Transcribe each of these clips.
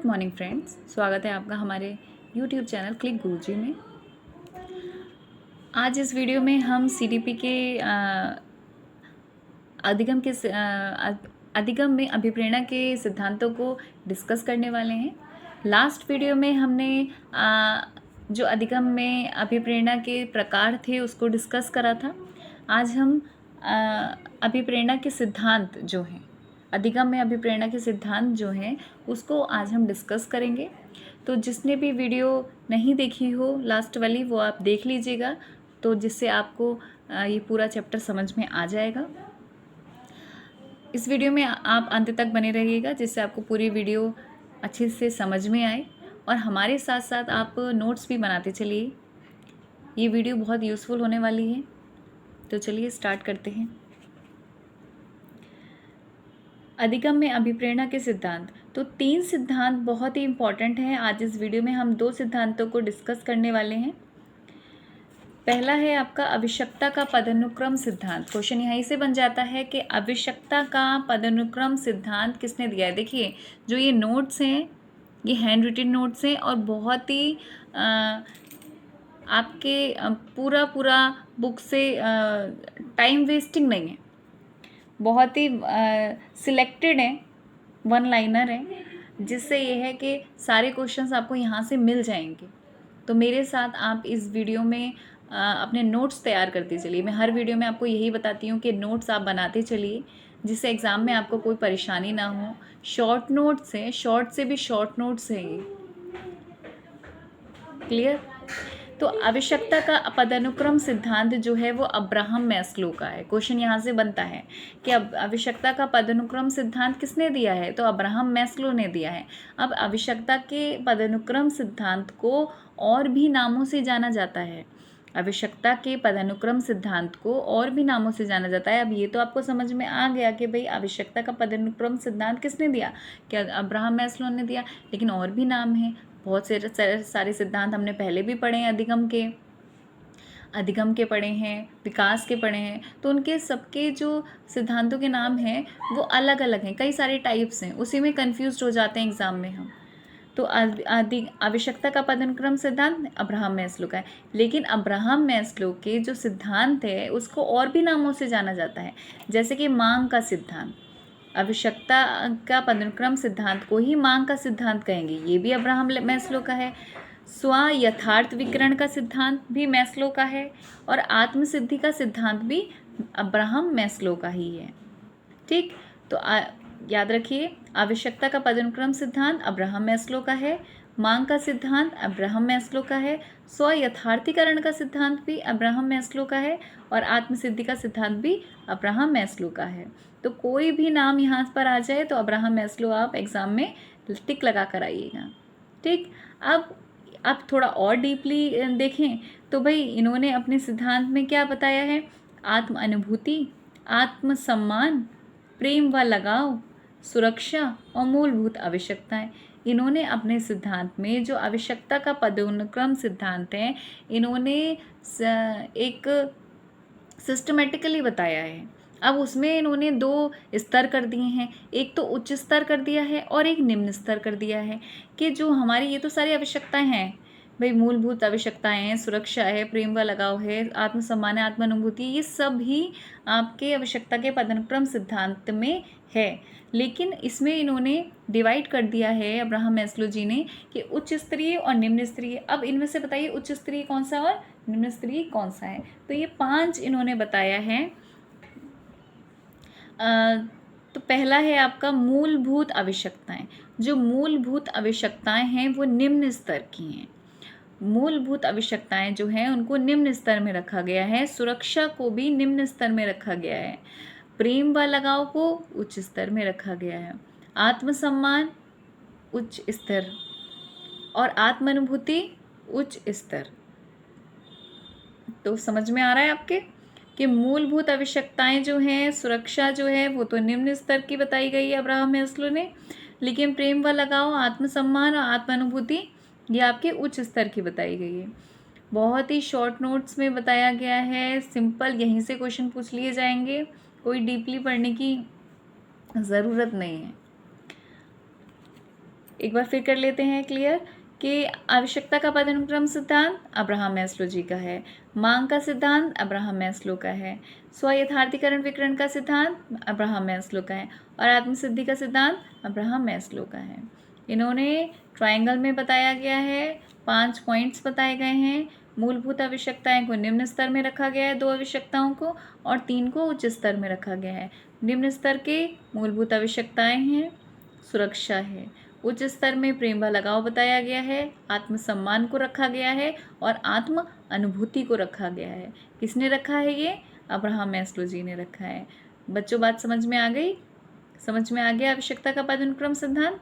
Morning friends, स्वागत है आपका हमारे यूट्यूब चैनल क्लिक गुरुजी में। आज इस वीडियो में हम सीडीपी के अधिगम में अभिप्रेरणा के सिद्धांतों को डिस्कस करने वाले हैं। लास्ट वीडियो में हमने जो अधिगम में अभिप्रेरणा के प्रकार थे उसको डिस्कस करा था। आज हम अभिप्रेरणा के सिद्धांत जो हैं, अधिगम में अभिप्रेरणा के सिद्धांत जो हैं उसको आज हम डिस्कस करेंगे। तो जिसने भी वीडियो नहीं देखी हो लास्ट वाली, वो आप देख लीजिएगा, तो जिससे आपको ये पूरा चैप्टर समझ में आ जाएगा। इस वीडियो में आप अंत तक बने रहिएगा, जिससे आपको पूरी वीडियो अच्छे से समझ में आए और हमारे साथ साथ आप नोट्स भी बनाते चलिए। ये वीडियो बहुत यूज़फुल होने वाली है। तो चलिए स्टार्ट करते हैं। अधिगम में अभिप्रेरणा के सिद्धांत। तो 3 सिद्धांत बहुत ही इम्पॉर्टेंट हैं। आज इस वीडियो में हम 2 सिद्धांतों को डिस्कस करने वाले हैं। पहला है आपका आवश्यकता का पदानुक्रम सिद्धांत। क्वेश्चन यहीं से बन जाता है कि आवश्यकता का पदानुक्रम सिद्धांत किसने दिया है। देखिए, जो ये नोट्स हैं, ये हैंड रिटन नोट्स हैं और बहुत ही आपके पूरा बुक से टाइम वेस्टिंग नहीं है, बहुत ही सिलेक्टेड है, वन लाइनर है, जिससे ये है कि सारे क्वेश्चंस आपको यहाँ से मिल जाएंगे। तो मेरे साथ आप इस वीडियो में अपने नोट्स तैयार करते चलिए। मैं हर वीडियो में आपको यही बताती हूँ कि नोट्स आप बनाते चलिए, जिससे एग्ज़ाम में आपको कोई परेशानी ना हो। शॉर्ट नोट्स हैं, शॉर्ट से भी शॉर्ट नोट्स हैं ये। क्लियर? तो आवश्यकता का पदानुक्रम सिद्धांत जो है वो अब्राहम मैस्लो का है। क्वेश्चन यहाँ से बनता है कि अब आवश्यकता का पदानुक्रम सिद्धांत किसने दिया है, तो अब्राहम मैस्लो ने दिया है। अब आवश्यकता के पदानुक्रम सिद्धांत को और भी नामों से जाना जाता है। आवश्यकता के पदानुक्रम सिद्धांत को और भी नामों से जाना जाता है। अब ये तो आपको समझ में आ गया कि भाई आवश्यकता का पदानुक्रम सिद्धांत किसने दिया, क्या अब्राहम मैस्लो ने दिया, लेकिन और भी नाम हैं। बहुत से सारे सिद्धांत हमने पहले भी पढ़े हैं, अधिगम के पढ़े हैं, विकास के पढ़े हैं। तो उनके सबके जो सिद्धांतों के नाम हैं वो अलग अलग हैं, कई सारे टाइप्स हैं, उसी में कंफ्यूज हो जाते हैं एग्ज़ाम में हम। तो आवश्यकता का पदानुक्रम सिद्धांत अब्राहम मैस्लो का है, लेकिन अब्राहम मैस्लो के जो सिद्धांत है उसको और भी नामों से जाना जाता है, जैसे कि मांग का सिद्धांत। आवश्यकता का पदानुक्रम सिद्धांत को ही मांग का सिद्धांत कहेंगे, ये भी अब्राहम मैस्लो का है। स्व यथार्थ विकरण का सिद्धांत भी मैस्लो का है और आत्मसिद्धि का सिद्धांत भी अब्राहम मैस्लो का ही है। ठीक, तो याद रखिए, आवश्यकता का पदानुक्रम सिद्धांत अब्राहम मैस्लो का है, मांग का सिद्धांत अब्राहम मैस्लो का है, स्व यथार्थीकरण का सिद्धांत भी अब्राहम मैस्लो का है और आत्मसिद्धि का सिद्धांत भी अब्राहम मैस्लो का है। तो कोई भी नाम यहाँ पर आ जाए तो अब्राहम मैस्लो आप एग्ज़ाम में टिक लगा कर आइएगा। ठीक, अब थोड़ा और डीपली देखें तो भाई इन्होंने अपने सिद्धांत में क्या बताया है, आत्म अनुभूति, आत्मसम्मान, प्रेम व लगाव, सुरक्षा और मूलभूत आवश्यकताएं। इन्होंने अपने सिद्धांत में जो आवश्यकता का पदानुक्रम सिद्धांत है, इन्होंने एक सिस्टमेटिकली बताया है। अब उसमें इन्होंने 2 स्तर कर दिए हैं, एक तो उच्च स्तर कर दिया है और एक निम्न स्तर कर दिया है, कि जो हमारी ये तो सारी आवश्यकताएं हैं भाई, मूलभूत आवश्यकताएं हैं, सुरक्षा है, प्रेम व लगाव है, आत्मसम्मान है, आत्मानुभूति, ये सब ही आपके आवश्यकता के पदानुक्रम सिद्धांत में है। लेकिन इसमें इन्होंने डिवाइड कर दिया है अब्राहम मैस्लो जी ने कि उच्च स्तरीय और निम्न स्तरीय। अब इनमें से बताइए उच्च स्तरीय कौन सा और निम्न स्तरीय कौन सा है। तो ये 5 इन्होंने बताया है। तो पहला है आपका मूलभूत आवश्यकताएं। जो मूलभूत आवश्यकताएं हैं वो निम्न स्तर की हैं। मूलभूत आवश्यकताएं जो हैं उनको निम्न स्तर में रखा गया है। सुरक्षा को भी निम्न स्तर में रखा गया है, प्रेम व लगाव को उच्च स्तर में रखा गया है, आत्मसम्मान उच्च स्तर और आत्मानुभूति उच्च स्तर। तो समझ में आ रहा है आपके कि मूलभूत आवश्यकताएं जो हैं, सुरक्षा जो है वो तो निम्न स्तर की बताई गई है अब्राहम मैस्लो ने, लेकिन प्रेम व लगाव, आत्मसम्मान और आत्मानुभूति ये आपके उच्च स्तर की बताई गई है। बहुत ही शॉर्ट नोट्स में बताया गया है, सिंपल, यहीं से क्वेश्चन पूछ लिए जाएंगे, कोई डीपली पढ़ने की ज़रूरत नहीं है। एक बार फिर कर लेते हैं क्लियर कि आवश्यकता का पदानुक्रम सिद्धांत अब्राहम मैस्लो जी का है, मांग का सिद्धांत अब्राहम मैस्लो का है, स्व यथार्थीकरण विकरण का सिद्धांत अब्राहम मैस्लो का है और आत्मसिद्धि का सिद्धांत अब्राहम मैस्लो का है। इन्होंने ट्रायंगल में बताया गया है, 5 पॉइंट्स बताए गए हैं। मूलभूत आवश्यकताएं को निम्न स्तर में रखा गया है 2 आवश्यकताओं को, और 3 को उच्च स्तर में रखा गया है। निम्न स्तर के मूलभूत आवश्यकताएं हैं, सुरक्षा है। उच्च स्तर में प्रेम व लगाव बताया गया है, आत्मसम्मान को रखा गया है और आत्म अनुभूति को रखा गया है। किसने रखा है ये? अब्राहम मैस्लो जी ने रखा है। बच्चों बात समझ में आ गई? समझ में आ गया आवश्यकता का पदानुक्रम सिद्धांत?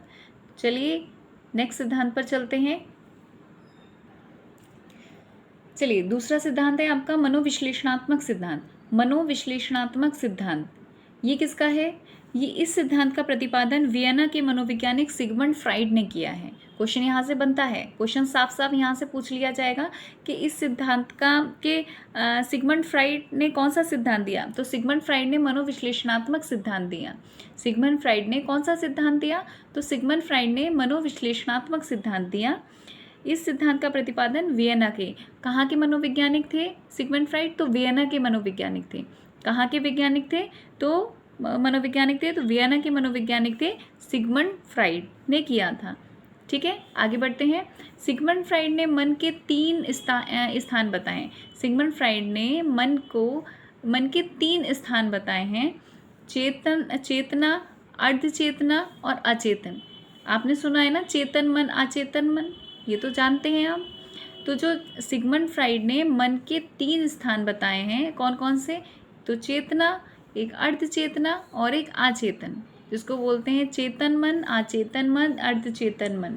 चलिए नेक्स्ट सिद्धांत पर चलते हैं। चलिए दूसरा सिद्धांत है आपका मनोविश्लेषणात्मक सिद्धांत। मनोविश्लेषणात्मक सिद्धांत ये किसका है? ये इस सिद्धांत का प्रतिपादन वियना के मनोवैज्ञानिक सिगमंड फ्राइड ने किया है। क्वेश्चन यहाँ से बनता है, क्वेश्चन साफ साफ यहाँ से पूछ लिया जाएगा कि इस सिद्धांत के सिगमंड फ्राइड ने कौन सा सिद्धांत दिया? तो सिगमंड फ्राइड ने मनोविश्लेषणात्मक सिद्धांत दिया। सिगमंड फ्राइड ने कौन सा सिद्धांत दिया? तो सिगमंड फ्राइड ने मनोविश्लेषणात्मक सिद्धांत दिया। इस सिद्धांत का प्रतिपादन वियना के, कहाँ के मनोवैज्ञानिक थे सिगमंड फ्राइड? तो वियना के मनोवैज्ञानिक थे। कहाँ के वैज्ञानिक थे? तो मनोवैज्ञानिक थे, तो वियना के मनोवैज्ञानिक थे, सिगमंड फ्राइड ने किया था। ठीक है, आगे बढ़ते हैं। सिगमंड फ्राइड ने मन के 3 स्थान बताए। सिगमंड फ्राइड ने मन के 3 स्थान बताए हैं, चेतना, अर्धचेतना और अचेतन। आपने सुना है ना, चेतन मन अचेतन मन, ये तो जानते हैं आप। तो जो सिगमंड फ्राइड ने मन के 3 स्थान बताए हैं, कौन कौन से? तो चेतना, एक अर्धचेतना और एक अचेतन, जिसको बोलते हैं चेतन मन, अचेतन मन, अर्धचेतन मन।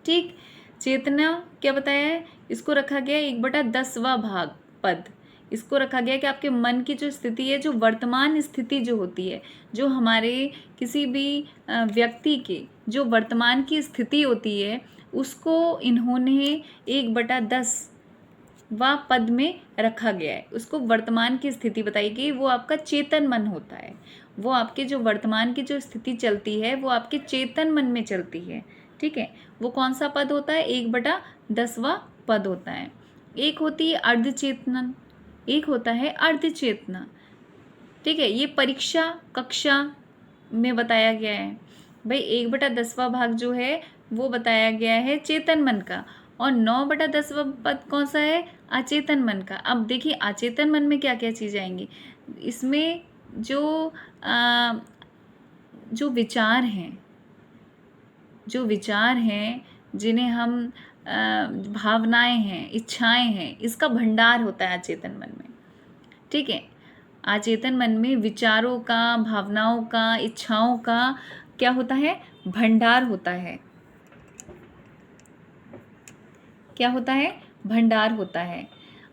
ठीक, चेतना क्या बताया है? इसको रखा गया 1/10वां भाग पद। इसको रखा गया कि आपके मन की जो स्थिति है, जो वर्तमान स्थिति जो होती है, जो हमारे किसी भी व्यक्ति के जो वर्तमान की स्थिति होती है, उसको इन्होंने 1/10वां पद में रखा गया है। उसको वर्तमान की स्थिति बताई गई, वो आपका चेतन मन होता है। वो आपके जो वर्तमान की जो स्थिति चलती है, वो आपके चेतन मन में चलती है। ठीक है, वो कौन सा पद होता है? 1/10वां पद होता है। एक होती है अर्धचेतन, एक होता है अर्धचेतना। ठीक है, ये परीक्षा कक्षा में बताया गया है भाई। 1/10वां भाग जो है वो बताया गया है चेतन मन का, और 9/10वां पद कौन सा है? अचेतन मन का। अब देखिए अचेतन मन में क्या क्या चीज़ें आएंगी इसमें। जो विचार हैं, जिन्हें हम भावनाएं हैं, इच्छाएं हैं, इसका भंडार होता है अचेतन मन में। ठीक है, अचेतन मन में विचारों का, भावनाओं का, इच्छाओं का क्या होता है? भंडार होता है। क्या होता है? भंडार होता है।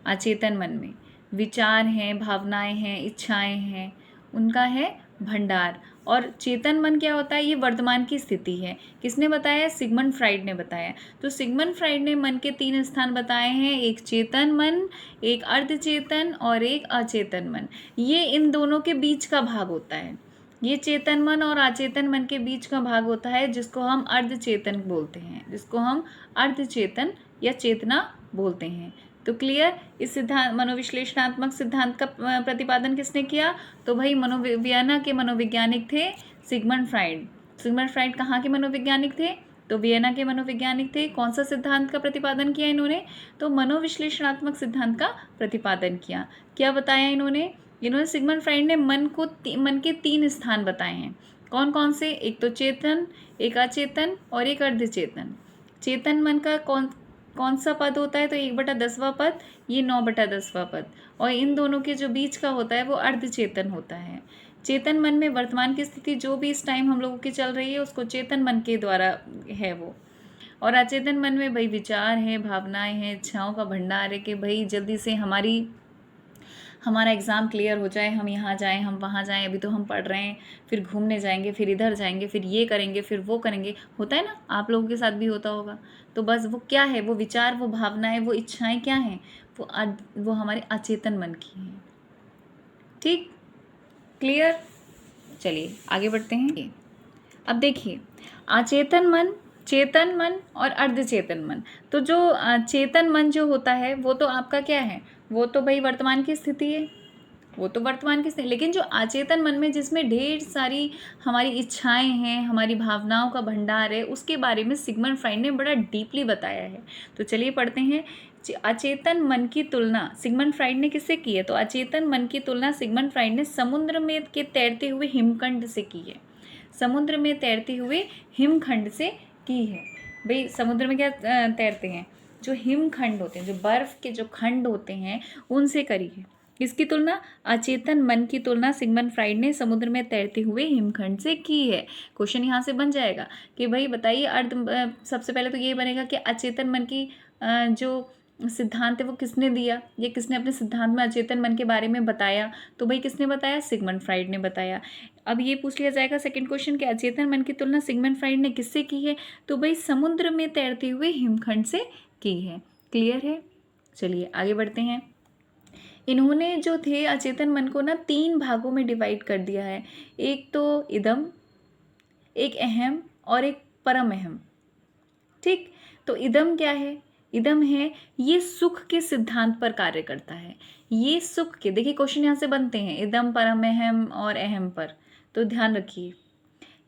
अचेतन मन में विचार हैं, भावनाएं हैं, इच्छाएं हैं, उनका है भंडार। और चेतन मन क्या होता है? ये वर्तमान की स्थिति है। किसने बताया? सिगमंड फ्राइड ने बताया। तो सिगमंड फ्राइड ने मन के 3 स्थान बताए हैं, एक चेतन मन, एक अर्धचेतन और एक अचेतन मन। ये इन दोनों के बीच का भाग होता है। ये चेतन मन और अचेतन मन के बीच का भाग होता है, जिसको हम अर्धचेतन बोलते हैं, जिसको हम अर्धचेतन या चेतना बोलते हैं। तो क्लियर? इस सिद्धांत मनोविश्लेषणात्मक सिद्धांत का प्रतिपादन किसने किया? तो भाई वियना के मनोवैज्ञानिक थे सिगमंड फ्राइड। सिगमंड फ्राइड कहाँ के मनोवैज्ञानिक थे? तो वियना के मनोवैज्ञानिक थे। कौन सा सिद्धांत का प्रतिपादन किया इन्होंने? तो मनोविश्लेषणात्मक सिद्धांत का प्रतिपादन किया। क्या बताया इन्होंने? सिगमंड फ्राइड ने मन के 3 स्थान बताए हैं। कौन कौन से? एक तो चेतन, एक अचेतन और एक अर्धचेतन। चेतन मन का कौन सा पद होता है? तो 1/10वां पद, ये 9/10वां पद, और इन दोनों के जो बीच का होता है वो अर्धचेतन होता है। चेतन मन में वर्तमान की स्थिति जो भी इस टाइम हम लोगों की चल रही है, उसको चेतन मन के द्वारा है वो। और अचेतन मन में भाई विचार है, भावनाएं हैं, इच्छाओं का भंडार है कि भाई जल्दी से हमारा एग्ज़ाम क्लियर हो जाए, हम यहाँ जाएं, हम वहाँ जाएं, अभी तो हम पढ़ रहे हैं, फिर घूमने जाएंगे, फिर इधर जाएंगे, फिर ये करेंगे, फिर वो करेंगे। होता है ना, आप लोगों के साथ भी होता होगा। तो बस वो क्या है? वो विचार, वो भावनाएं, वो इच्छाएं क्या हैं? वो हमारे अचेतन मन की हैं। ठीक, क्लियर? चलिए आगे बढ़ते हैं। अब देखिए, अचेतन मन, चेतन मन और अर्धचेतन मन। तो जो चेतन मन जो होता है वो तो आपका क्या है, वो तो भाई वर्तमान की स्थिति है, वो तो वर्तमान की स्थिति। लेकिन जो अचेतन मन में जिसमें ढेर सारी हमारी इच्छाएं हैं, हमारी भावनाओं का भंडार है, उसके बारे में सिगमंड फ्राइड ने बड़ा डीपली बताया है। तो चलिए पढ़ते हैं। अचेतन मन की तुलना सिगमंड फ्राइड ने किससे की है? तो अचेतन मन की तुलना सिगमंड फ्राइड ने समुद्र में के तैरते हुए हिमखंड से की है। समुद्र में तैरते हुए हिमखंड से की है। भाई समुद्र में क्या तैरते हैं? जो हिमखंड होते हैं, जो बर्फ के जो खंड होते हैं, उनसे करी है। इसकी तुलना, अचेतन मन की तुलना सिगमंड फ्राइड ने समुद्र में तैरते हुए हिमखंड से की है। क्वेश्चन यहाँ से बन जाएगा कि भाई बताइए सबसे पहले तो ये बनेगा कि अचेतन मन की जो सिद्धांत है वो किसने दिया, ये किसने अपने सिद्धांत में अचेतन मन के बारे में बताया? तो भाई किसने बताया? सिगमंड फ्राइड ने बताया। अब ये पूछ लिया जाएगा सेकंड क्वेश्चन कि अचेतन मन की तुलना सिगमंड फ्राइड ने किससे की है? तो भाई समुद्र में तैरते हुए हिमखंड से की है। क्लियर है? चलिए आगे बढ़ते हैं। इन्होंने जो थे अचेतन मन को ना 3 भागों में डिवाइड कर दिया है। एक तो इदम, एक अहम और एक परम अहम। ठीक, तो इदम क्या है? इदम है, ये सुख के सिद्धांत पर कार्य करता है। ये सुख के, देखिए क्वेश्चन यहाँ से बनते हैं इदम, परम अहम और अहम पर, तो ध्यान रखिए।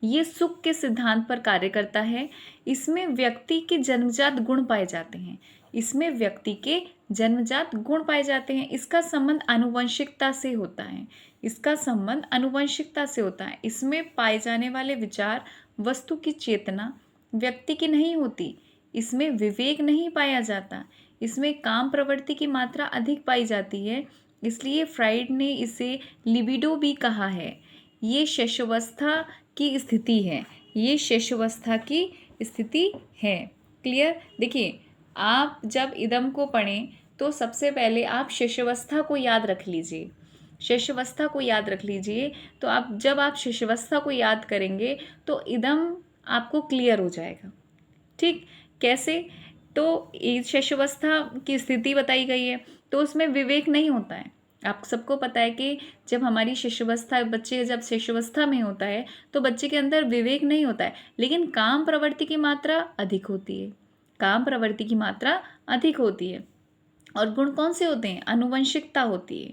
ये सुख के सिद्धांत पर कार्य करता है। इसमें व्यक्ति के जन्मजात गुण पाए जाते हैं। इसमें व्यक्ति के जन्मजात गुण पाए जाते हैं। इसका संबंध आनुवंशिकता से होता है। इसका संबंध आनुवंशिकता से होता है। इसमें पाए जाने वाले विचार, वस्तु की चेतना व्यक्ति की नहीं होती। इसमें विवेक नहीं पाया जाता। इसमें काम प्रवृत्ति की मात्रा अधिक पाई जाती है। इसलिए फ्राइड ने इसे लिबिडो भी कहा है। ये शैशवावस्था की स्थिति है। ये शैशवावस्था की स्थिति है। क्लियर? देखिए, आप जब इदम को पढ़ें तो सबसे पहले आप शैशवावस्था को याद रख लीजिए। शैशवावस्था को याद रख लीजिए। तो आप जब आप शैशवावस्था को याद करेंगे तो इदम आपको क्लियर हो जाएगा। ठीक, कैसे? तो शैशवावस्था की स्थिति बताई गई है, तो उसमें विवेक नहीं होता है। आप सबको पता है कि जब हमारी शिशुवस्था, बच्चे जब शिशुवस्था में होता है तो बच्चे के अंदर विवेक नहीं होता है, लेकिन काम प्रवृत्ति की मात्रा अधिक होती है। काम प्रवृत्ति की मात्रा अधिक होती है। और गुण कौन से होते हैं? आनुवंशिकता होती है।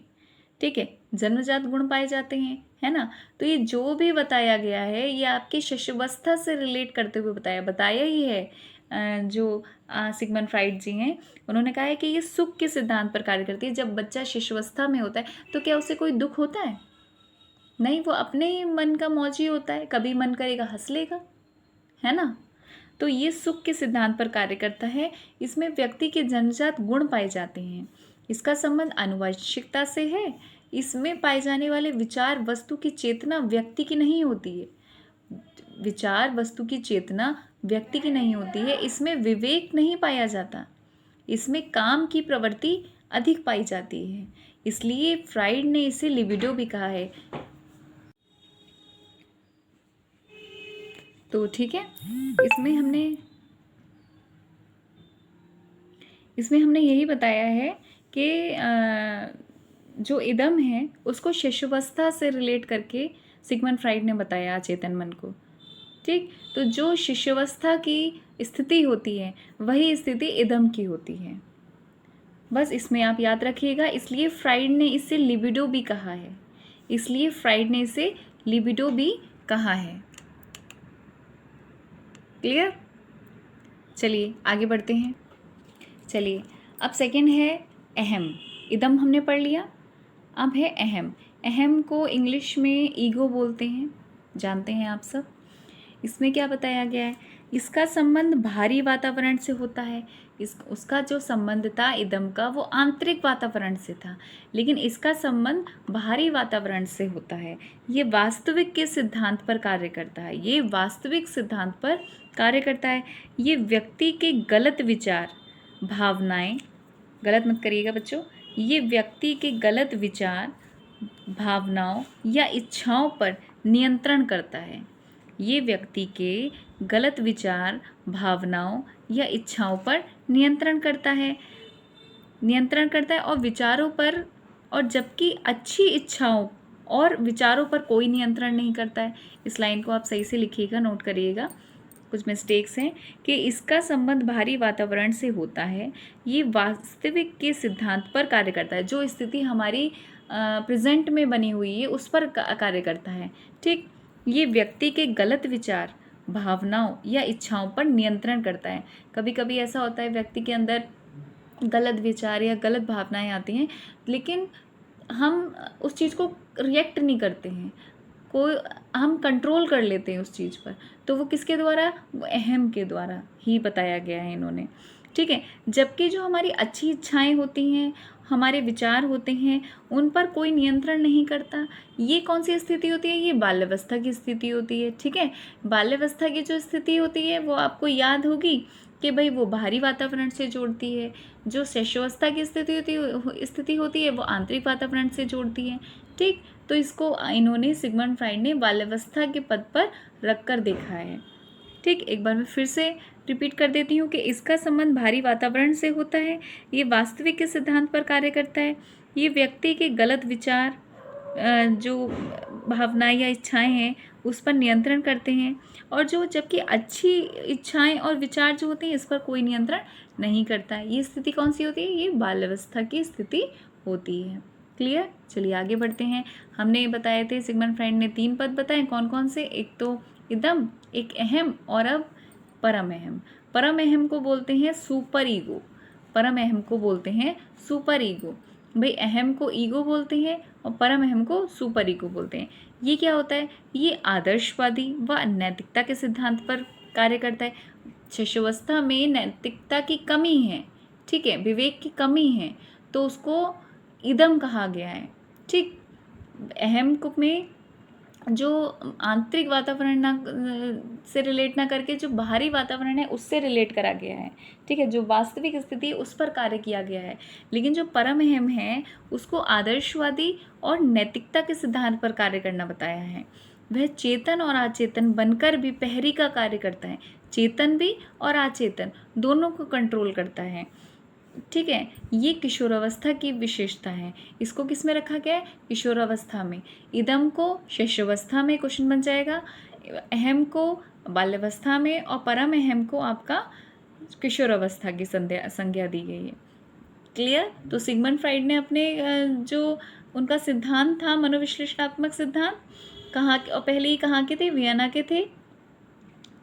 ठीक है, जन्मजात गुण पाए जाते हैं, है ना। तो ये जो भी बताया गया है ये आपकी शिशुवस्था से रिलेट करते हुए बताया ही है। जो सिगमंड फ्राइड जी हैं, उन्होंने कहा है कि ये सुख के सिद्धांत पर कार्य करती है। जब बच्चा शिशुवस्था में होता है तो क्या उसे कोई दुख होता है? नहीं, वो अपने ही मन का मौजी होता है, कभी मन करेगा हंस लेगा, है ना। तो ये सुख के सिद्धांत पर कार्य करता है। इसमें व्यक्ति के जन्मजात गुण पाए जाते हैं। इसका संबंध आनुवंशिकता से है। इसमें पाए जाने वाले विचार, वस्तु की चेतना व्यक्ति की नहीं होती है। विचार, वस्तु की चेतना व्यक्ति की नहीं होती है। इसमें विवेक नहीं पाया जाता। इसमें काम की प्रवृत्ति अधिक पाई जाती है। इसलिए फ्राइड ने इसे लिबिडो भी कहा है। तो ठीक है, इसमें हमने यही बताया है कि जो इदम है उसको शिशुवस्था से रिलेट करके सिगमंड फ्राइड ने बताया अचेतन मन को। ठीक, तो जो शिशुवस्था की स्थिति होती है वही स्थिति इदम की होती है। बस इसमें आप याद रखिएगा। इसलिए फ्राइड ने इसे लिबिडो भी कहा है। इसलिए फ्राइड ने इसे लिबिडो भी कहा है। क्लियर? चलिए आगे बढ़ते हैं। चलिए, अब सेकंड है अहम। इदम हमने पढ़ लिया, अब है अहम। अहम को इंग्लिश में ईगो बोलते हैं, जानते हैं आप सब। इसमें क्या बताया गया है? इसका संबंध भारी वातावरण से होता है। उसका जो संबंध था इदम का वो आंतरिक वातावरण से था, लेकिन इसका संबंध बाहरी वातावरण से होता है। ये वास्तविक के सिद्धांत पर कार्य करता है। ये वास्तविक सिद्धांत पर कार्य करता है। ये व्यक्ति के गलत विचार, भावनाएं, गलत मत करिएगा बच्चों, ये व्यक्ति के गलत विचार, भावनाओं या इच्छाओं पर नियंत्रण करता है। ये व्यक्ति के गलत विचार, भावनाओं या इच्छाओं पर नियंत्रण करता है और विचारों पर, और जबकि अच्छी इच्छाओं और विचारों पर कोई नियंत्रण नहीं करता है। इस लाइन को आप सही से लिखिएगा, नोट करिएगा, कुछ मिस्टेक्स हैं। कि इसका संबंध बाहरी वातावरण से होता है, ये वास्तविक के सिद्धांत पर कार्य करता है। जो स्थिति हमारी प्रेजेंट में बनी हुई है उस पर कार्य करता है। ठीक, ये व्यक्ति के गलत विचार, भावनाओं या इच्छाओं पर नियंत्रण करता है। कभी कभी ऐसा होता है व्यक्ति के अंदर गलत विचार या गलत भावनाएं आती हैं, लेकिन हम उस चीज़ को रिएक्ट नहीं करते हैं, कोई हम कंट्रोल कर लेते हैं उस चीज़ पर। तो वो किसके द्वारा? वो अहम के द्वारा ही बताया गया है इन्होंने। ठीक है, जबकि जो हमारी अच्छी इच्छाएं होती हैं, हमारे विचार होते हैं, उन पर कोई नियंत्रण नहीं करता। ये कौन सी स्थिति होती है? ये बाल्यावस्था की स्थिति होती है। ठीक है, बाल्यावस्था की जो स्थिति होती है वो आपको याद होगी कि भाई वो बाहरी वातावरण से जोड़ती है। जो शैशवावस्था की स्थिति होती है वो आंतरिक वातावरण से जोड़ती है। ठीक, तो इसको इन्होंने सिगमंड फ्राइड ने बाल्यावस्था के पद पर रखकर देखा है। ठीक, एक बार मैं फिर से रिपीट कर देती हूँ कि इसका संबंध बाहरी वातावरण से होता है, ये वास्तविक के सिद्धांत पर कार्य करता है, ये व्यक्ति के गलत विचार, जो भावनाएं या इच्छाएं हैं उस पर नियंत्रण करते हैं, और जो जबकि अच्छी इच्छाएं और विचार जो होते हैं इस पर कोई नियंत्रण नहीं करता है। ये स्थिति कौन सी होती है? ये बाल्यावस्था की स्थिति होती है। क्लियर? चलिए आगे बढ़ते हैं। हमने बताए थे, सिगमंड फ्राइड ने 3 पद बताए, कौन कौन से? एक तो इदम, एक अहम, और अब परम अहम। परम अहम को बोलते हैं सुपर ईगो। परम अहम को बोलते हैं सुपर ईगो। भाई अहम को ईगो बोलते हैं और परम अहम को सुपर ईगो बोलते हैं। ये क्या होता है? ये आदर्शवादी व नैतिकता के सिद्धांत पर कार्य करता है। शिशुवस्था में नैतिकता की कमी है, ठीक है, विवेक की कमी है, तो उसको इदम कहा गया है। ठीक, अहम में जो आंतरिक वातावरण ना से रिलेट ना करके जो बाहरी वातावरण है उससे रिलेट करा गया है। ठीक है, जो वास्तविक स्थिति है उस पर कार्य किया गया है। लेकिन जो परम अहम है उसको आदर्शवादी और नैतिकता के सिद्धांत पर कार्य करना बताया है। वह चेतन और अचेतन बनकर भी प्रहरी का कार्य करता है। चेतन भी और अचेतन दोनों को कंट्रोल करता है। ठीक है, ये किशोरावस्था की विशेषता है। इसको किस में रखा गया है? किशोरावस्था में। इदम को शिशुवस्था में क्वेश्चन बन जाएगा, अहम को बाल्यावस्था में, और परम अहम को आपका किशोरावस्था की संज्ञा दी गई है। क्लियर? तो सिगमंड फ्राइड ने अपने जो उनका सिद्धांत था, मनोविश्लेषणात्मक सिद्धांत, पहले ही कहाँ के थे? वियना के थे।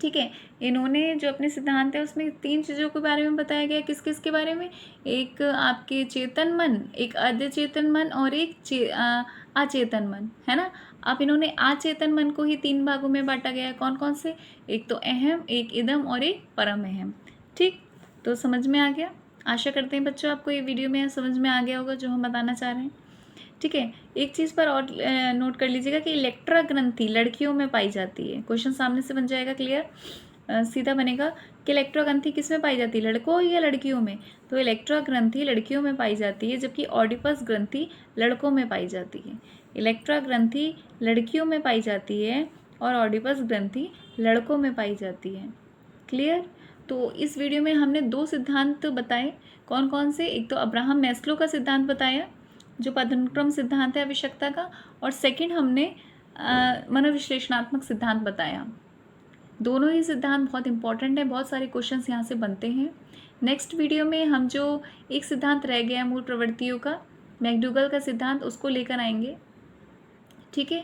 ठीक है, इन्होंने जो अपने सिद्धांत है उसमें 3 चीज़ों के बारे में बताया गया। किस किस के बारे में? एक आपके चेतन मन, एक अर्धचेतन मन, और एक अचेतन मन, है ना। अब इन्होंने अचेतन मन को ही 3 भागों में बांटा गया है। कौन कौन से? एक तो अहम, एक इदम और एक परम अहम। ठीक, तो समझ में आ गया? आशा करते हैं बच्चों आपको ये वीडियो में समझ में आ गया होगा जो हम बताना चाह रहे हैं। ठीक है, एक चीज़ पर और नोट कर लीजिएगा कि इलेक्ट्रा ग्रंथि लड़कियों में पाई जाती है। क्वेश्चन सामने से बन जाएगा, क्लियर? सीधा बनेगा कि इलेक्ट्रा ग्रंथि किस में पाई जाती है, लड़कों या लड़कियों में? तो इलेक्ट्रा ग्रंथि लड़कियों में पाई जाती है, जबकि ऑडिपस ग्रंथि लड़कों में पाई जाती है। इलेक्ट्रा ग्रंथि लड़कियों में पाई जाती है और ऑडिपस ग्रंथि लड़कों में पाई जाती है। क्लियर? तो इस वीडियो में हमने 2 सिद्धांत बताए। कौन कौन से? एक तो अब्राहम मैस्लो का सिद्धांत बताया जो पदानुक्रम सिद्धांत है आवश्यकता का, और सेकंड हमने मनोविश्लेषणात्मक सिद्धांत बताया। दोनों ही सिद्धांत बहुत इंपॉर्टेंट है, बहुत सारे क्वेश्चंस यहाँ से बनते हैं। नेक्स्ट वीडियो में हम जो एक सिद्धांत रह गया मूल प्रवृत्तियों का, मैकडूगल का सिद्धांत, उसको लेकर आएंगे। ठीक है,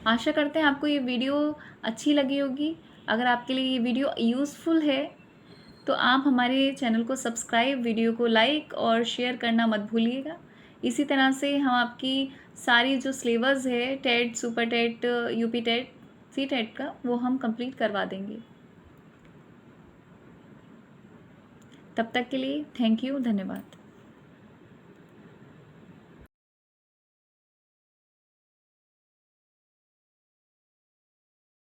आशा करते हैं आपको ये वीडियो अच्छी लगी होगी। अगर आपके लिए ये वीडियो यूज़फुल है तो आप हमारे चैनल को सब्सक्राइब, वीडियो को लाइक और शेयर करना मत भूलिएगा। इसी तरह से हम आपकी सारी जो सिलेबस है, TET, super TET, UP TET, C TET का, वो हम कंप्लीट करवा देंगे। तब तक के लिए थैंक यू, धन्यवाद।